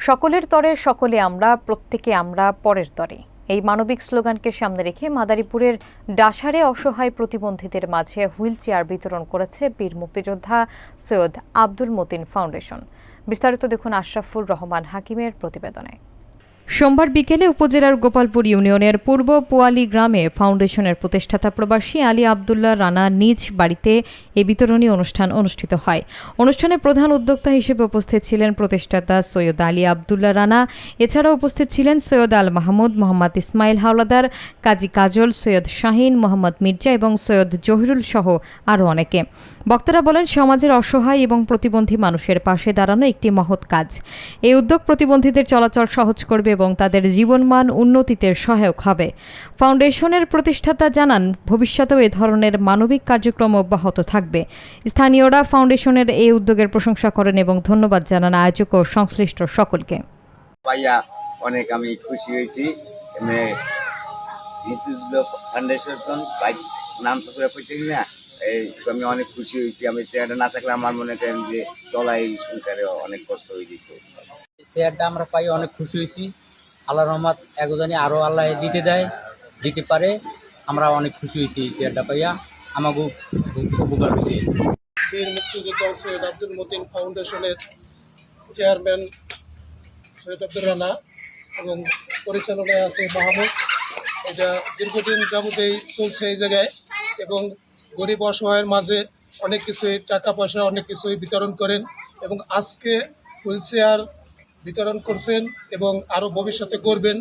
সকলের তরে সকলে আমরা, প্রত্যেকে আমরা, পরের তরে। এই মানবিক স্লোগানকে সামনে রেখে মাদারীপুরের ডাসারে অসহায় প্রতিবন্ধীদের মাঝে হুইল চেয়ার বিতরণ করেছে বীর মুক্তিযোদ্ধা সৈয়দ আব্দুল মতিন ফাউন্ডেশন। বিস্তারিত দেখুন আশরাফুর রহমান হাকিমের প্রতিবেদনে। সোমবার বিকেলে উপজেলার গোপালপুর ইউনিয়নের পূর্ব পোয়ালী গ্রামে ফাউন্ডেশনের প্রতিষ্ঠাতা প্রবাসী আলী আবদুল্লাহ রানা নিজ বাড়িতে এ বিতরণী অনুষ্ঠান অনুষ্ঠিত হয়। অনুষ্ঠানে প্রধান উদ্যোক্তা হিসেবে উপস্থিত ছিলেন প্রতিষ্ঠাতা সৈয়দ আলী আবদুল্লাহ রানা। এছাড়াও উপস্থিত ছিলেন সৈয়দ আল মাহমুদ, মোহাম্মদ ইসমাইল হাওলাদার, কাজী কাজল, সৈয়দ শাহিন, মোহাম্মদ মির্জা এবং সৈয়দ জহিরুল সহ আরও অনেকে। বক্তারা বলেন, সমাজের অসহায় এবং প্রতিবন্ধী মানুষের পাশে দাঁড়ানো একটি মহৎ কাজ। এই উদ্যোগ প্রতিবন্ধীদের চলাচল সহজ করবে এবং তাদের জীবনমান উন্নতিতে সহায়ক হবে। ফাউন্ডেশনের প্রতিষ্ঠাতা জানান, ভবিষ্যতেও এ ধরনের মানবিক কার্যক্রম অব্যাহত থাকবে। স্থানীয়রা ফাউন্ডেশনের এই উদ্যোগের প্রশংসা করেন এবং ধন্যবাদ জানান আয়োজক ও সংশ্লিষ্ট সকলকে। পাইয়া অনেক আমি খুশি হয়েছি। ফাউন্ডেশন নাম তো করে পড়ছি না, আমি অনেক খুশি হয়েছি। আমি চেয়ারটা না থাকলে আমার মনে করেন যে চলাই সংসারে অনেক কষ্ট হয়ে যেত। চেয়ারটা আমরা পাই অনেক খুশি হয়েছি। আল্লাহ রহমত একজনই আরও আল্লাহ দিতে পারে। আমরা অনেক খুশি হয়েছি চেয়ারটা পাইয়া, আমাকে খুব উপকার হয়েছে। বীর মুক্তিযোদ্ধা সৈয়দ আব্দুল মতিন ফাউন্ডেশনের চেয়ারম্যান সৈয়দ আব্দুল রানা এবং পরিচালনায় আছে মাহমুদ। এটা দীর্ঘদিন যাবতেই চলছে এই জায়গায় এবং গরিব অসহায়ের মাঝে অনেক কিছুই টাকা পয়সা অনেক কিছুই বিতরণ করেন এবং আজকে হুইল চেয়ার বিতরণ করছেন এবং আরও ভবিষ্যতে করবেন,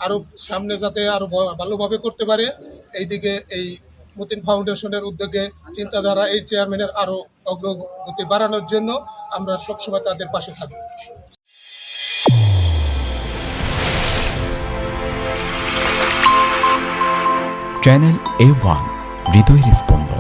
আরও সামনে যাতে আরও ভালোভাবে করতে পারে। এইদিকে এই মতিন ফাউন্ডেশনের উদ্যোগে চিন্তাধারা এই চেয়ারম্যানের আরও অগ্রগতি বাড়ানোর জন্য আমরা সবসময় তাদের পাশে থাকব। চ্যানেল A1 হৃদয়ের স্পন্দন।